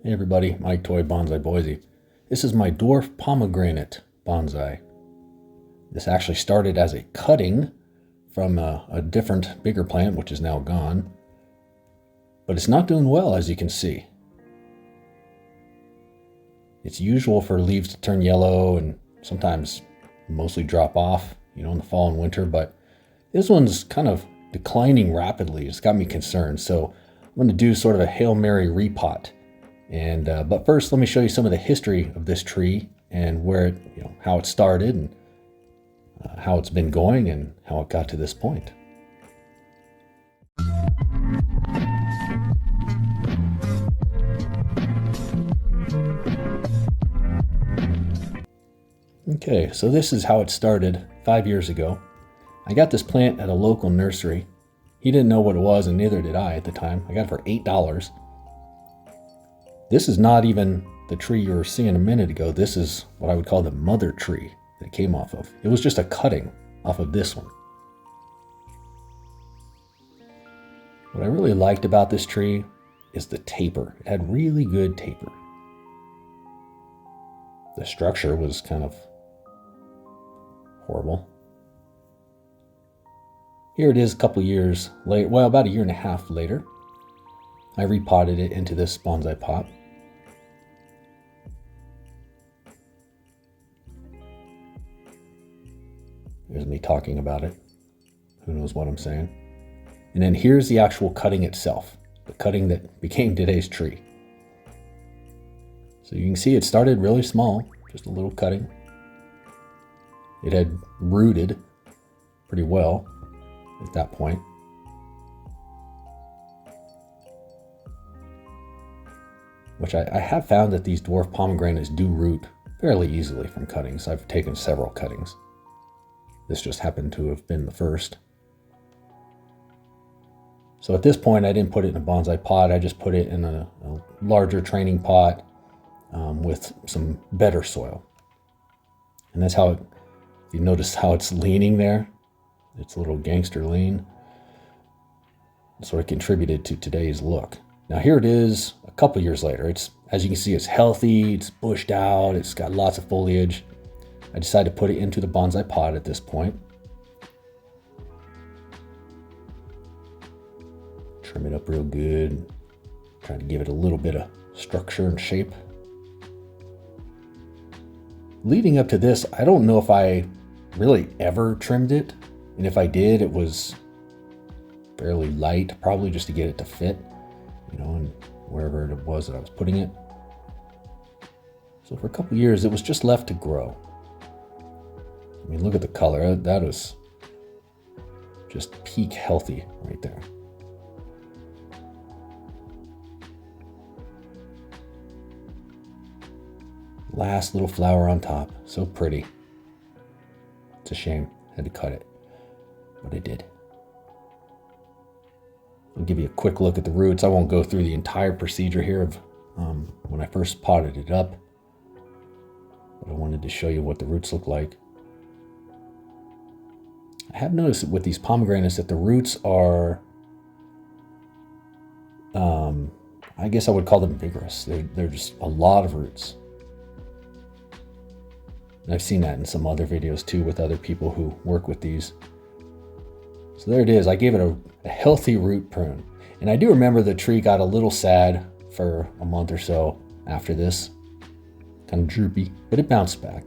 Hey everybody, Mike Toy Bonsai Boise. This is my dwarf pomegranate bonsai. This actually started as a cutting from a different, bigger plant, which is now gone. But it's not doing well, as you can see. It's usual for leaves to turn yellow and sometimes mostly drop off, in the fall and winter, but this one's kind of declining rapidly. It's got me concerned. So I'm going to do sort of a Hail Mary repot. But first, let me show you some of the history of this tree and where it, how it started and how it's been going and how it got to this point. Okay, so this is how it started 5 years ago. I got this plant at a local nursery. He didn't know what it was, and neither did I at the time. I got it for $8. This is not even the tree you were seeing a minute ago. This is what I would call the mother tree that it came off of. It was just a cutting off of this one. What I really liked about this tree is the taper. It had really good taper. The structure was kind of horrible. Here it is a couple years later, well, about a year and a half later. I repotted it into this bonsai pot. There's me talking about it. Who knows what I'm saying? And then here's the actual cutting itself, the cutting that became today's tree. So you can see it started really small, just a little cutting. It had rooted pretty well at that point. Which I have found that these dwarf pomegranates do root fairly easily from cuttings. I've taken several cuttings. This just happened to have been the first. So at this point, I didn't put it in a bonsai pot. I just put it in a larger training pot with some better soil. And that's how, if you notice how it's leaning there, it's a little gangster lean. It sort of contributed to today's look. Now here it is a couple years later. It's, as you can see, it's healthy, it's bushed out, it's got lots of foliage. I decided to put it into the bonsai pot at this point. Trim it up real good. Trying to give it a little bit of structure and shape. Leading up to this, I don't know if I really ever trimmed it. And if I did, it was fairly light, probably just to get it to fit, and wherever it was that I was putting it. So for a couple years, it was just left to grow. I mean, look at the color. That is just peak healthy right there. Last little flower on top. So pretty. It's a shame. I had to cut it. But I did. I'll give you a quick look at the roots. I won't go through the entire procedure here of when I first potted it up. But I wanted to show you what the roots look like. I have noticed with these pomegranates that the roots are, I guess I would call them vigorous. They're just a lot of roots. And I've seen that in some other videos too with other people who work with these. So there it is. I gave it a healthy root prune. And I do remember the tree got a little sad for a month or so after this. Kind of droopy, but it bounced back.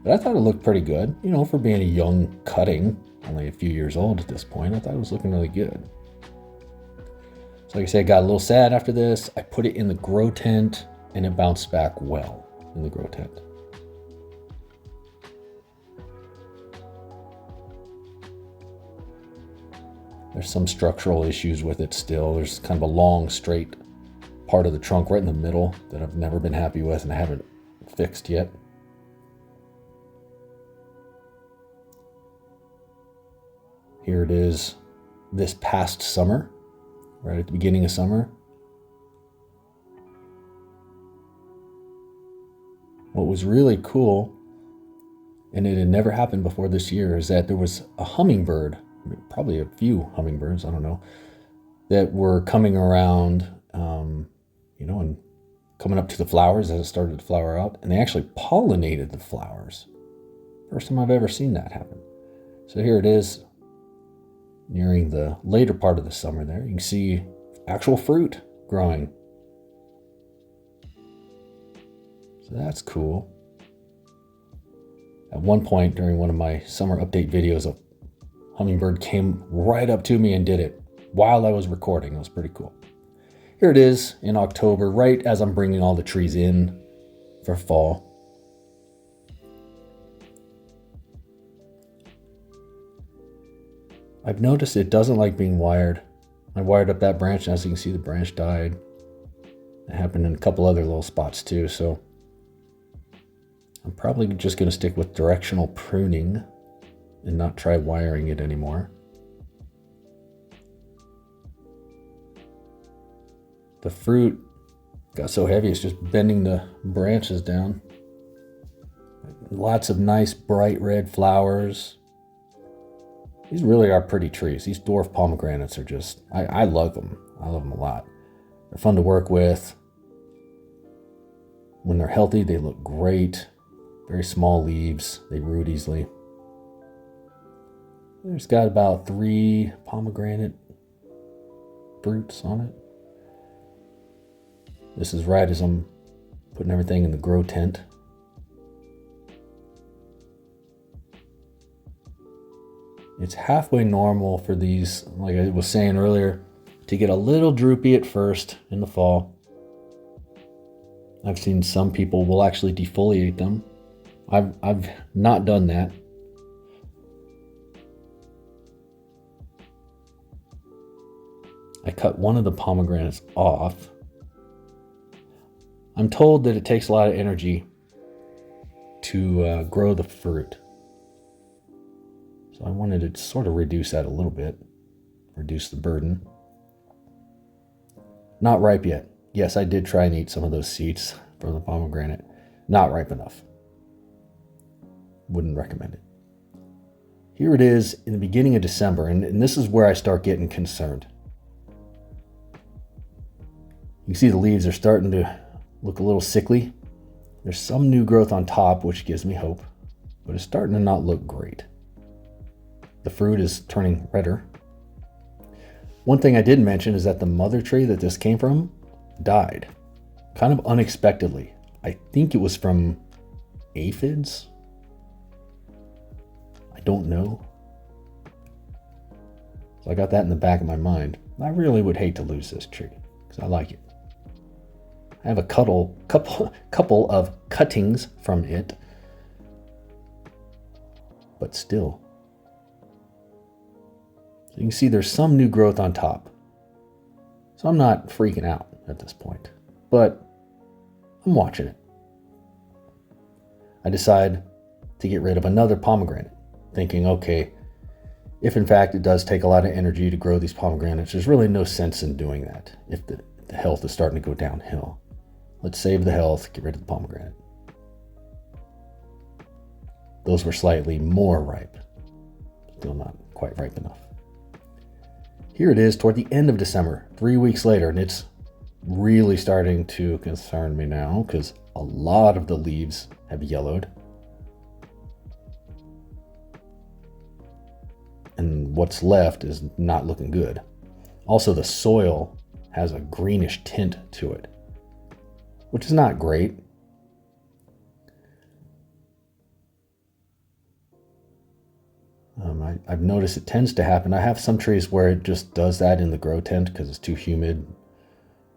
But I thought it looked pretty good, for being a young cutting, only a few years old at this point. I thought it was looking really good. So like I said, it got a little sad after this. I put it in the grow tent and it bounced back well in the grow tent. There's some structural issues with it still. There's kind of a long, straight part of the trunk right in the middle that I've never been happy with and I haven't fixed yet. Here it is this past summer, right at the beginning of summer. What was really cool, and it had never happened before this year, is that there was a hummingbird, probably a few hummingbirds, I don't know, that were coming around, and coming up to the flowers as it started to flower out, and they actually pollinated the flowers. First time I've ever seen that happen. So here it is, nearing the later part of the summer there. You can see actual fruit growing. So that's cool. At one point during one of my summer update videos, a hummingbird came right up to me and did it while I was recording. It was pretty cool. Here it is in October, right as I'm bringing all the trees in for fall. I've noticed it doesn't like being wired. I wired up that branch, and as you can see, the branch died. It happened in a couple other little spots too, so I'm probably just going to stick with directional pruning and not try wiring it anymore. The fruit got so heavy, it's just bending the branches down. Lots of nice bright red flowers. These really are pretty trees. These dwarf pomegranates are just, I love them. I love them a lot. They're fun to work with. When they're healthy, they look great. Very small leaves. They root easily. There's got about 3 pomegranate fruits on it. This is right as I'm putting everything in the grow tent. It's halfway normal for these, like I was saying earlier, to get a little droopy at first in the fall. I've seen some people will actually defoliate them. I've not done that. I cut one of the pomegranates off. I'm told that it takes a lot of energy to grow the fruit. So I wanted to sort of reduce that a little bit, reduce the burden. Not ripe yet. Yes, I did try and eat some of those seeds from the pomegranate. Not ripe enough. Wouldn't recommend it. Here it is in the beginning of December, and this is where I start getting concerned. You can see the leaves are starting to look a little sickly. There's some new growth on top, which gives me hope, but it's starting to not look great. The fruit is turning redder. One thing I didn't mention is that the mother tree that this came from died, kind of unexpectedly. I think it was from aphids. I don't know. So I got that in the back of my mind. I really would hate to lose this tree because I like it. I have a couple of cuttings from it, but still. So you can see there's some new growth on top. So I'm not freaking out at this point, but I'm watching it. I decide to get rid of another pomegranate, thinking, okay, if in fact it does take a lot of energy to grow these pomegranates, there's really no sense in doing that if the health is starting to go downhill. Let's save the health, get rid of the pomegranate. Those were slightly more ripe. Still not quite ripe enough. Here it is toward the end of December, 3 weeks later, and it's really starting to concern me now because a lot of the leaves have yellowed. And what's left is not looking good. Also, the soil has a greenish tint to it, which is not great. I've noticed it tends to happen. I have some trees where it just does that in the grow tent because it's too humid.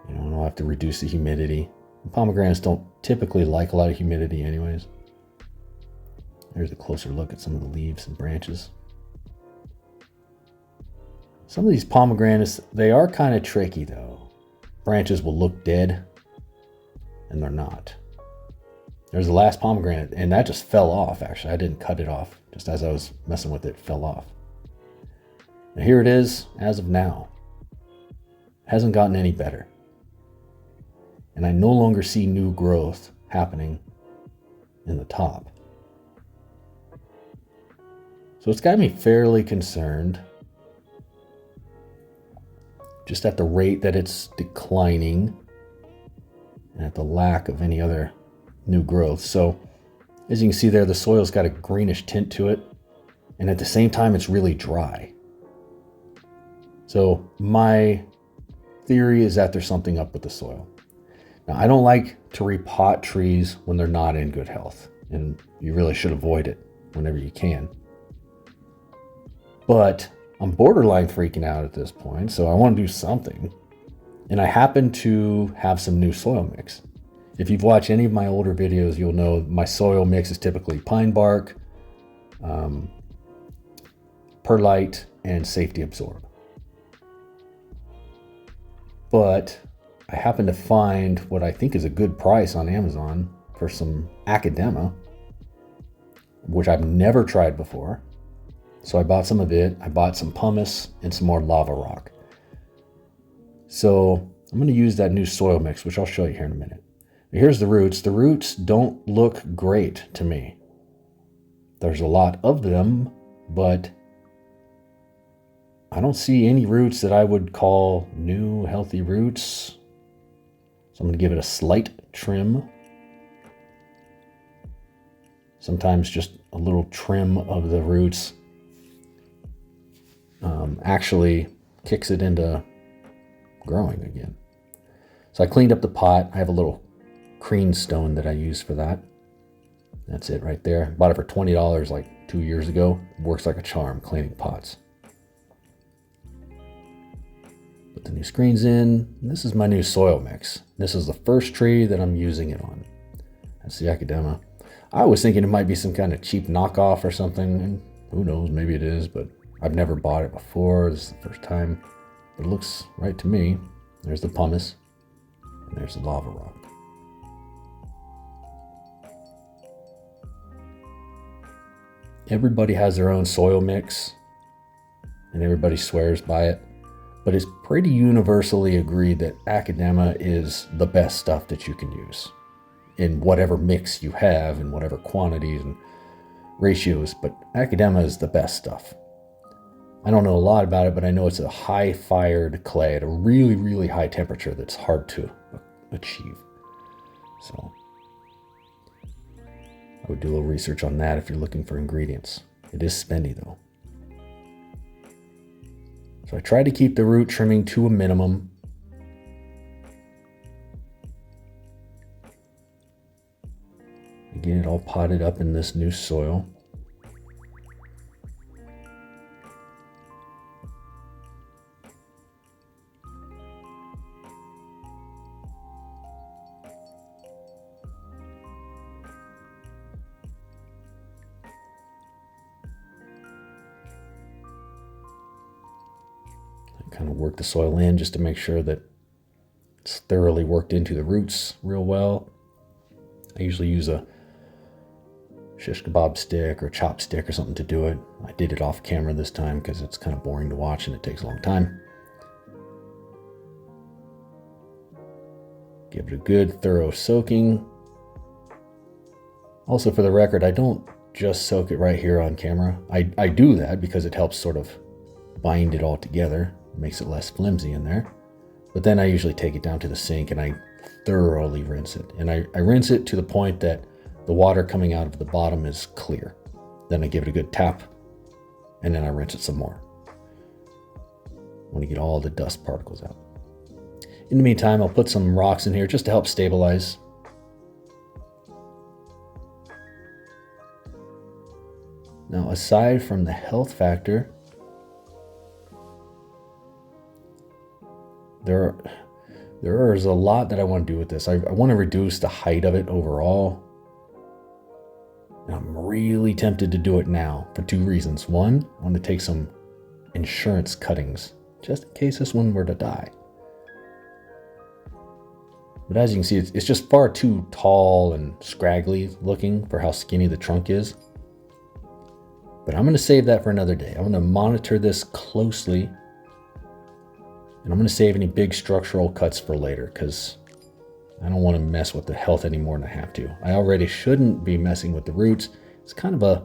You know, and I'll have to reduce the humidity. Pomegranates don't typically like a lot of humidity anyways. There's a closer look at some of the leaves and branches. Some of these pomegranates, they are kind of tricky though. Branches will look dead, and they're not. There's the last pomegranate, and that just fell off, actually. I didn't cut it off. Just as I was messing with it, it fell off. Now here it is as of now. Hasn't gotten any better. And I no longer see new growth happening in the top. So it's got me fairly concerned. Just at the rate that it's declining. and at the lack of any other new growth. So as you can see there, the soil's got a greenish tint to it, and at the same time, it's really dry. So my theory is that there's something up with the soil. Now, I don't like to repot trees when they're not in good health, and you really should avoid it whenever you can. But I'm borderline freaking out at this point, so I want to do something. And I happen to have some new soil mix. If you've watched any of my older videos, you'll know my soil mix is typically pine bark, perlite, and safety absorb. But I happen to find what I think is a good price on Amazon for some Academa, which I've never tried before. So I bought some of it. I bought some pumice and some more lava rock. So I'm going to use that new soil mix, which I'll show you here in a minute. But here's the roots. The roots don't look great to me. There's a lot of them, but I don't see any roots that I would call new, healthy roots. So I'm going to give it a slight trim. Sometimes just a little trim of the roots actually kicks it into growing again. So I cleaned up the pot. I have a little cream stone that I use for that. That's it right there. Bought it for $20 like 2 years ago. Works like a charm cleaning pots. Put the new screens in. This is my new soil mix. This is the first tree that I'm using it on. That's the Academa. I was thinking it might be some kind of cheap knockoff or something, and who knows, maybe it is, but I've never bought it before. This is the first time, but it looks right to me. There's the pumice, and there's the lava rock. Everybody has their own soil mix, and everybody swears by it, but it's pretty universally agreed that Academa is the best stuff that you can use in whatever mix you have, in whatever quantities and ratios, but Academa is the best stuff. I don't know a lot about it, but I know it's a high-fired clay at a really, really high temperature that's hard to achieve. So I would do a little research on that if you're looking for ingredients. It is spendy, though. So I try to keep the root trimming to a minimum. Get it all potted up in this new soil. Kind of work the soil in just to make sure that it's thoroughly worked into the roots real well. I usually use a shish kebab stick or chopstick or something to do it. I did it off camera this time because it's kind of boring to watch and it takes a long time. Give it a good thorough soaking. Also, for the record, I don't just soak it right here on camera. I do that because it helps sort of bind it all together. It makes it less flimsy in there. But then I usually take it down to the sink and I thoroughly rinse it. And I rinse it to the point that the water coming out of the bottom is clear. Then I give it a good tap and then I rinse it some more. I want to get all the dust particles out. In the meantime, I'll put some rocks in here just to help stabilize. Now, aside from the health factor, there is a lot that I want to do with this. I want to reduce the height of it overall. And I'm really tempted to do it now for two reasons. One, I want to take some insurance cuttings just in case this one were to die. But as you can see, it's just far too tall and scraggly looking for how skinny the trunk is. But I'm going to save that for another day. I'm going to monitor this closely. And I'm going to save any big structural cuts for later because I don't want to mess with the health any more than I have to. I already shouldn't be messing with the roots. It's kind of a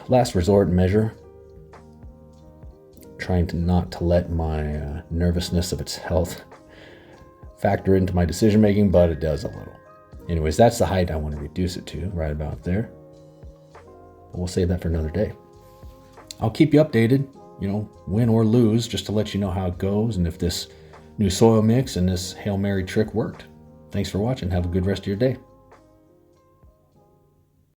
last resort measure. Trying to not to let my nervousness of its health factor into my decision making, but it does a little. Anyways, that's the height I want to reduce it to, right about there. But we'll save that for another day. I'll keep you updated, win or lose, just to let you know how it goes and if this new soil mix and this Hail Mary trick worked. Thanks for watching. Have a good rest of your day.